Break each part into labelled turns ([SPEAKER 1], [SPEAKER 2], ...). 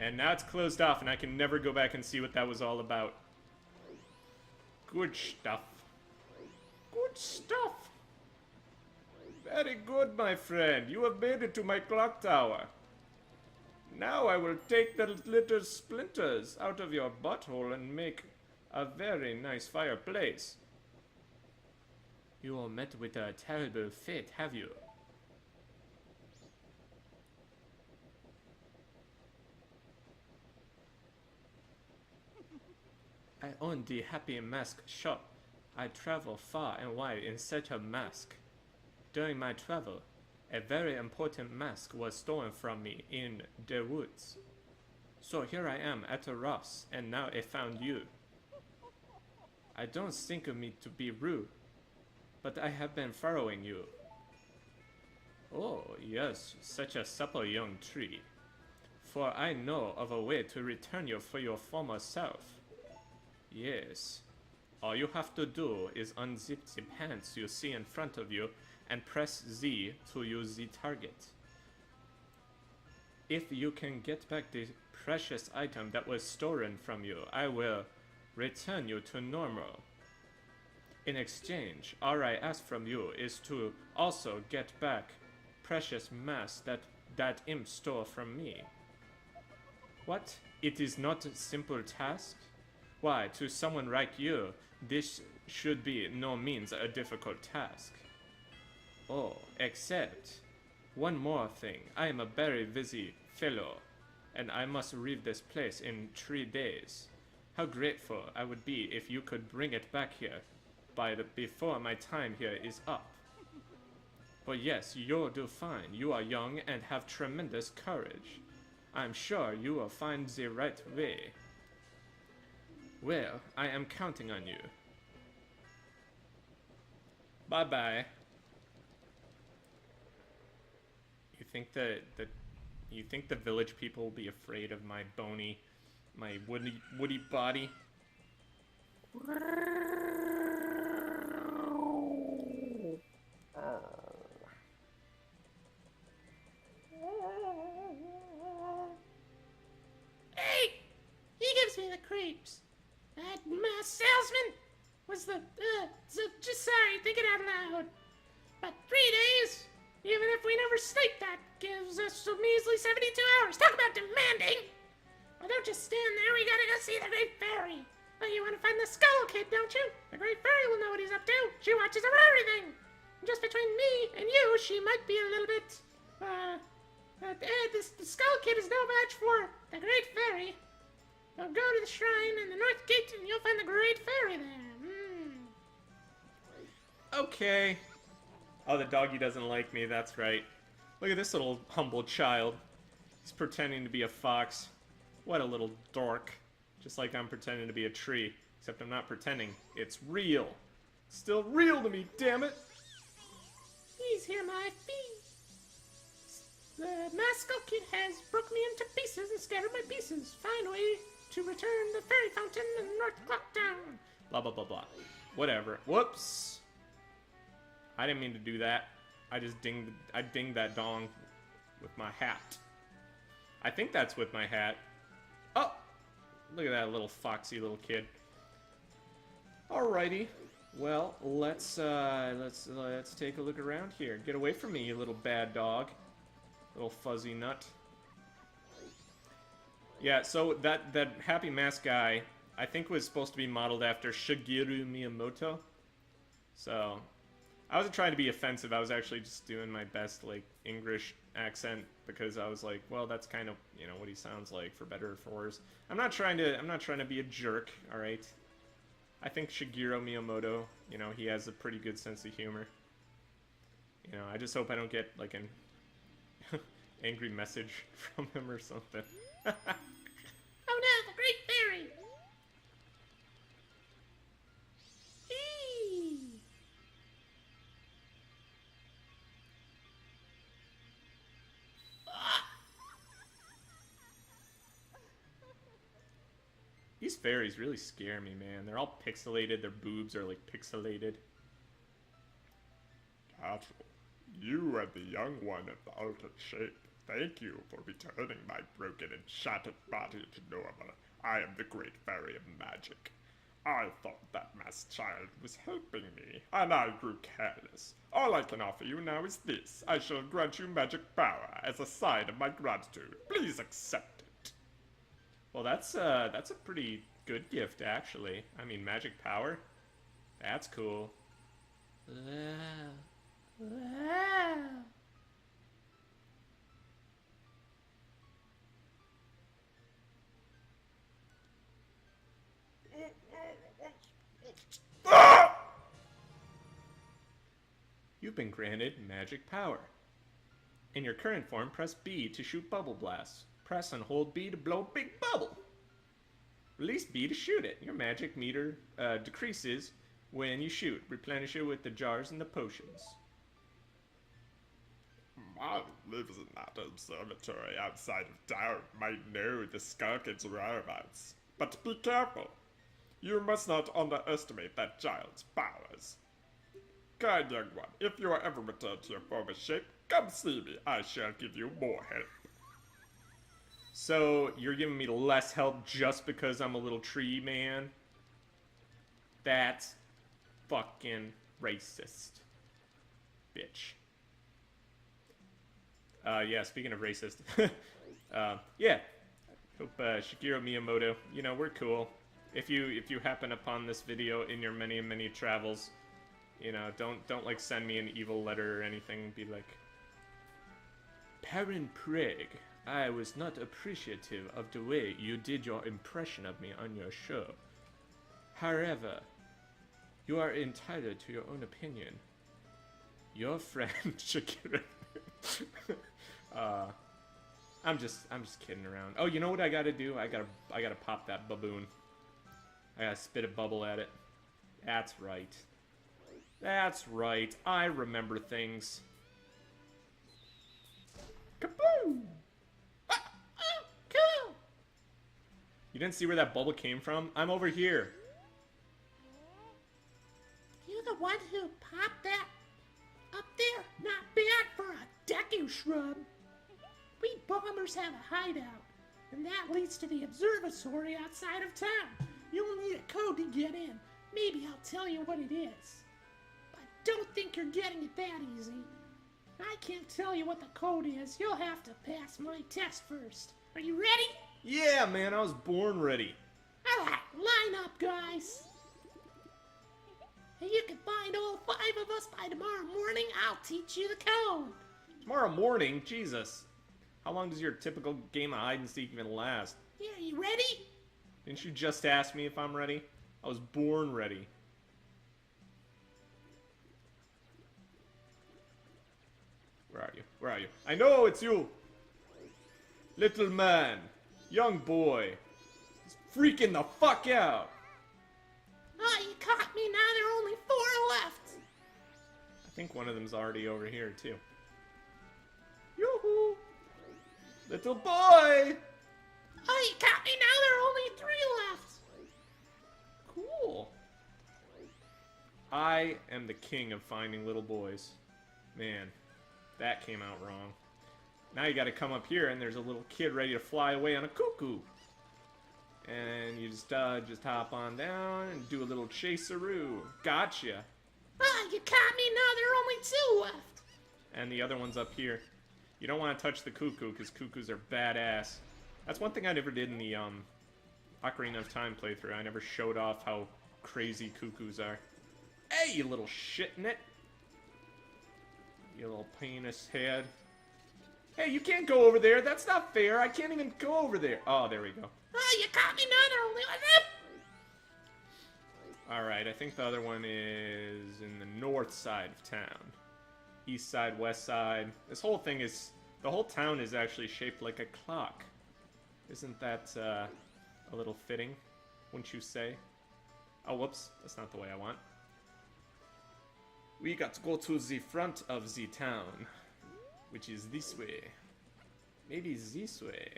[SPEAKER 1] And now it's closed off, and I can never go back and see what that was all about. Good stuff. Good stuff. Very good, my friend. You have made it to my clock tower. Now I will take the little splinters out of your butthole and make a very nice fireplace. You all met with a terrible fate, have you? I own the Happy Mask shop. I travel far and wide in search of mask. During my travel, a very important mask was stolen from me in the woods. So here I am at a loss, and now I found you. I don't think of me to be rude, but I have been following you. Oh, yes, such a supple young tree. For I know of a way to return you for your former self. Yes. All you have to do is unzip the pants you see in front of you and press Z to use the target. If you can get back the precious item that was stolen from you, I will return you to normal. In exchange, all I ask from you is to also get back precious mask that imp stole from me. What? It is not a simple task? Why, to someone like you, this should be no means a difficult task. Oh, except one more thing. I am a very busy fellow, and I must leave this place in 3 days. How grateful I would be if you could bring it back here before my time here is up. But yes, you'll do fine. You are young and have tremendous courage. I'm sure you will find the right way. Well, I am counting on you. Bye-bye. You think the village people will be afraid of my woody body?
[SPEAKER 2] Hey! He gives me the creeps. That salesman was just sorry, thinking out loud. But 3 days, even if we never sleep, that gives us a measly 72 hours. Talk about demanding! Well, don't just stand there, we gotta go see the Great Fairy. Well, you wanna find the Skull Kid, don't you? The Great Fairy will know what he's up to. She watches over everything. Just between me and you, she might be a little bit, the Skull Kid is no match for the Great Fairy. Now go to the shrine in the North Gate and you'll find the Great Fairy there.
[SPEAKER 1] Okay. Oh, the doggy doesn't like me, that's right. Look at this little humble child. He's pretending to be a fox. What a little dork. Just like I'm pretending to be a tree. Except I'm not pretending. It's real. It's still real to me, damn it!
[SPEAKER 2] Please hear my fee. The Skull Kid has broke me into pieces and scattered my pieces. Find way to return the fairy fountain in North Clock Town.
[SPEAKER 1] Blah, blah, blah, blah. Whatever. Whoops! I didn't mean to do that. I dinged that dong with my hat. I think that's with my hat. Oh! Look at that little foxy little kid. Alrighty. Well, let's take a look around here. Get away from me, you little bad dog. Little fuzzy nut. Yeah, so that Happy Mask guy, I think was supposed to be modeled after Shigeru Miyamoto. So, I wasn't trying to be offensive, I was actually just doing my best, like, English accent, because I was like, well, that's kind of, you know, what he sounds like, for better or for worse. I'm not trying to be a jerk, alright? I think Shigeru Miyamoto, you know, he has a pretty good sense of humor. You know, I just hope I don't get, like, an angry message from him or something.
[SPEAKER 2] Oh no, the Great Fairy! Eee.
[SPEAKER 1] These fairies really scare me, man. They're all pixelated, their boobs are like pixelated.
[SPEAKER 3] Cattle, you are the young one of the altered shape. Thank you for returning my broken and shattered body to normal. I am the great fairy of magic. I thought that masked child was helping me, and I grew careless. All I can offer you now is this. I shall grant you magic power as a sign of my gratitude. Please accept it.
[SPEAKER 1] Well, that's a pretty good gift, actually. I mean, magic power? That's cool.
[SPEAKER 2] Wow. Wow.
[SPEAKER 1] You've been granted magic power. In your current form, press B to shoot bubble blasts. Press and hold B to blow a big bubble. Release B to shoot it. Your magic meter decreases when you shoot. Replenish it with the jars and the potions.
[SPEAKER 3] One lives in that observatory outside of town might know the skunk and its whereabouts. But be careful. You must not underestimate that child's powers. Kind young one, if you are ever returned to your former shape, come see me. I shall give you more help.
[SPEAKER 1] So, you're giving me less help just because I'm a little tree man? That's fucking racist. Bitch. Yeah, speaking of racist. Yeah. Hope, Shigeru Miyamoto, you know, we're cool. If you happen upon this video in your many travels, you know, don't like send me an evil letter or anything. Be like, Parent Prague, I was not appreciative of the way you did your impression of me on your show. However, you are entitled to your own opinion. Your friend Shakira. I'm just kidding around. Oh, you know what I gotta do? I gotta pop that baboon. I gotta spit a bubble at it. That's right. That's right. I remember things. Kaboom!
[SPEAKER 2] Cool.
[SPEAKER 1] You didn't see where that bubble came from? I'm over here.
[SPEAKER 2] You're the one who popped that up there? Not bad for a deku shrub. We bombers have a hideout, and that leads to the observatory outside of town. You'll need a code to get in. Maybe I'll tell you what it is. But don't think you're getting it that easy. I can't tell you what the code is. You'll have to pass my test first. Are you ready?
[SPEAKER 1] Yeah, man, I was born ready.
[SPEAKER 2] Alright, line up, guys. And you can find all 5 of us by tomorrow morning. I'll teach you the code.
[SPEAKER 1] Tomorrow morning? Jesus. How long does your typical game of hide and seek even last?
[SPEAKER 2] Yeah, you ready?
[SPEAKER 1] Didn't you just ask me if I'm ready? I was born ready. Where are you? Where are you? I know it's you! Little man. Young boy. He's freaking the fuck out!
[SPEAKER 2] Oh, you caught me. Now there are only 4 left.
[SPEAKER 1] I think one of them's already over here, too. Yoo-hoo! Little boy!
[SPEAKER 2] Oh, you caught me. Now there are only 3 left.
[SPEAKER 1] Cool. I am the king of finding little boys. Man, that came out wrong. Now you gotta come up here and there's a little kid ready to fly away on a cuckoo. And you just hop on down and do a little chaseroo. Gotcha.
[SPEAKER 2] Oh, you caught me. Now there are only 2 left.
[SPEAKER 1] And the other one's up here. You don't want to touch the cuckoo because cuckoos are badass. That's one thing I never did in the Ocarina of Time playthrough. I never showed off how crazy cuckoos are. Hey, you little shitnit. You little penis head. Hey, you can't go over there. That's not fair. I can't even go over there. Oh, there we go.
[SPEAKER 2] Oh, you caught me. Now there are only 1 left.
[SPEAKER 1] Alright, I think the other one is in the north side of town. East side, west side. This whole thing is... The whole town is actually shaped like a clock. Isn't that, a little fitting? Wouldn't you say? Oh, whoops. That's not the way I want. We got to go to the front of the town. Which is this way. Maybe this way.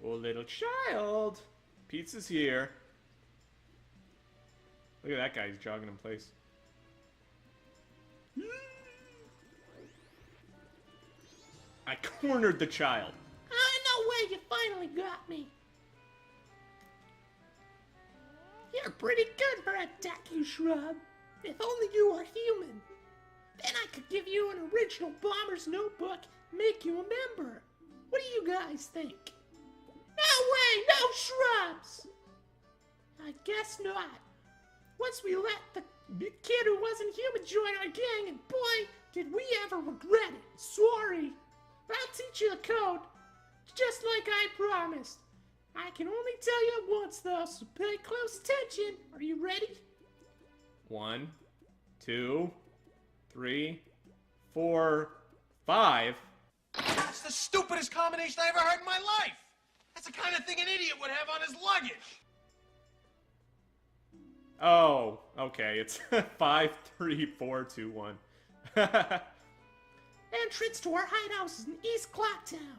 [SPEAKER 1] Oh, little child! Pizza's here. Look at that guy, he's jogging in place. I cornered the child.
[SPEAKER 2] No way, you finally got me. You're pretty good for a Deku Shrub. If only you were human. Then I could give you an original Bomber's Notebook, make you a member. What do you guys think? No way, no shrubs! I guess not. Once we let the kid who wasn't human join our gang, and boy, did we ever regret it. Sorry. But I'll teach you the code, just like I promised. I can only tell you once though, so pay close attention. Are you ready?
[SPEAKER 1] 1, 2, 3, 4, 5.
[SPEAKER 4] That's the stupidest combination I ever heard in my life! That's the kind of thing an idiot would have on his luggage!
[SPEAKER 1] Oh, okay, it's 5, 3, 4, 2, 1.
[SPEAKER 2] Entrance to our hideout is in East Clocktown.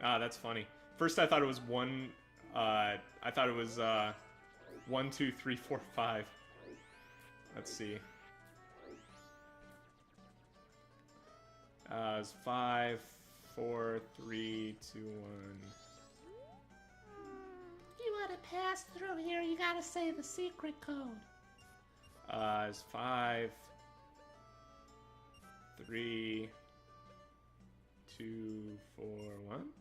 [SPEAKER 1] Ah, that's funny. First I thought it was 1, I thought it was 1, 2, 3, 4, 5. Let's see. It's 5, 4, 3, 2, 1.
[SPEAKER 2] If you want to pass through here, you gotta say the secret code.
[SPEAKER 1] It's 5, 3, 2, 4, 1.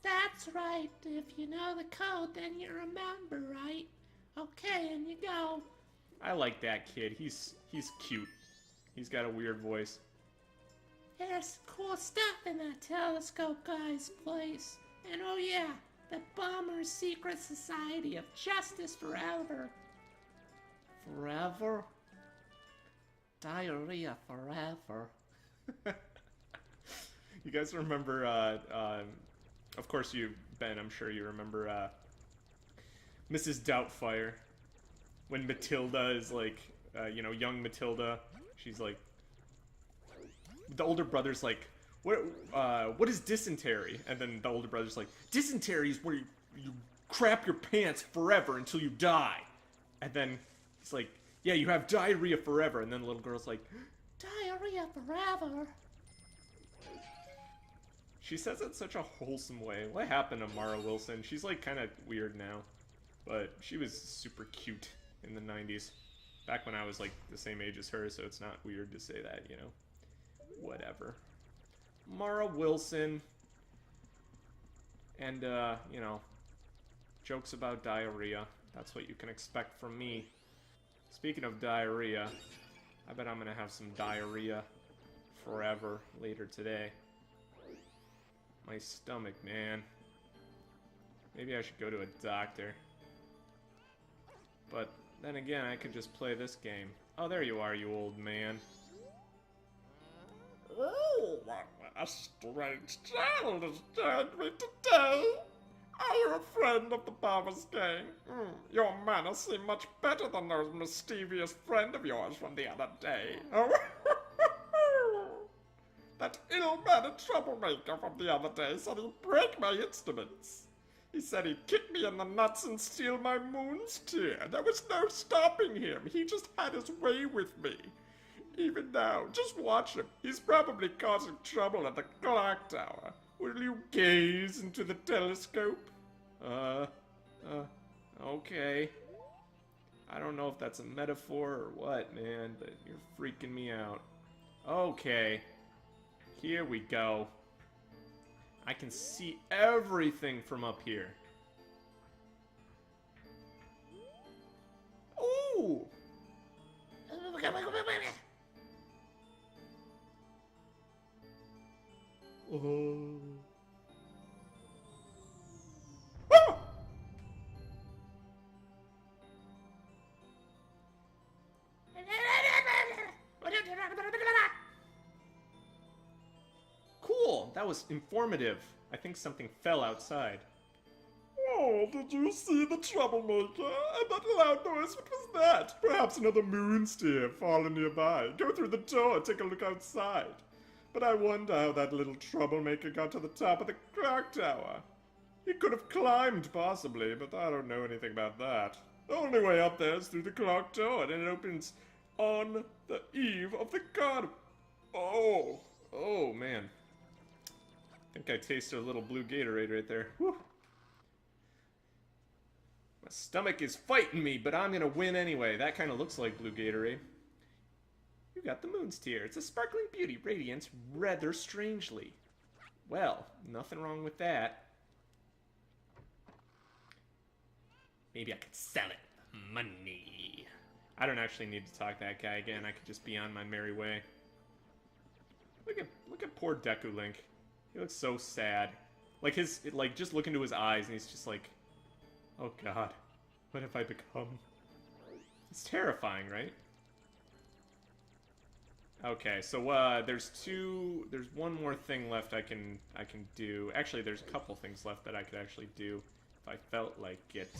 [SPEAKER 2] That's right. If you know the code, then you remember, right? Okay, and you go.
[SPEAKER 1] I like that kid. He's cute. He's got a weird voice.
[SPEAKER 2] There's cool stuff in that telescope guy's place. And oh yeah, the Bomber's Secret Society of Justice Forever.
[SPEAKER 1] Forever? Diarrhea forever. You guys remember, of course you, Ben, I'm sure you remember, Mrs. Doubtfire. When Matilda is like, you know, young Matilda, she's like, the older brother's like, what is dysentery? And then the older brother's like, dysentery is where you crap your pants forever until you die. And then he's like, yeah, you have diarrhea forever. And then the little girl's like,
[SPEAKER 2] Diarrhea forever.
[SPEAKER 1] she says it such a wholesome way. What happened to Mara Wilson? She's like kind of weird now. But she was super cute in the 90s. Back when I was like the same age as her, so it's not weird to say that, you know. Whatever. Mara Wilson. And, you know, jokes about diarrhea. That's what you can expect from me. Speaking of diarrhea, I bet I'm gonna have some diarrhea forever later today. My stomach, man. Maybe I should go to a doctor. But then again, I could just play this game. Oh, there you are, you old man.
[SPEAKER 3] Oh, what a strange child has joined me today. Are you a friend of the Bomber's gang? Your manners seem much better than those mischievous friend of yours from the other day. Oh, that ill-mannered troublemaker from the other day said he'd break my instruments. He said he'd kick me in the nuts and steal my moon's tear. There was no stopping him. He just had his way with me. Even now, just watch him. He's probably causing trouble at the clock tower. Will you gaze into the telescope?
[SPEAKER 1] Okay. I don't know if that's a metaphor or what, man, but you're freaking me out. Okay. Here we go. I can see everything from up here. Ooh! Oh. Ah! Cool, that was informative. I think something fell outside.
[SPEAKER 3] Oh, did you see the troublemaker? And that loud noise, what was that? Perhaps another moon's tear fallen nearby. Go through the door, take a look outside. But I wonder how that little troublemaker got to the top of the clock tower. He could have climbed, possibly, but I don't know anything about that. The only way up there is through the clock tower, and it opens on the eve of the god. Oh.
[SPEAKER 1] Oh, man. I think I tasted a little blue Gatorade right there. Whew. My stomach is fighting me, but I'm gonna win anyway. That kind of looks like blue Gatorade. You got the moon's tear. It's a sparkling beauty, radiance rather strangely. Well, nothing wrong with that. Maybe I could sell it for money. I don't actually need to talk to that guy again. I could just be on my merry way. Look at poor Deku Link. He looks so sad. Like just look into his eyes and he's just like, oh god, what have I become? It's terrifying, right? Okay, so there's one more thing left I can do. Actually, there's a couple things left that I could actually do if I felt like it.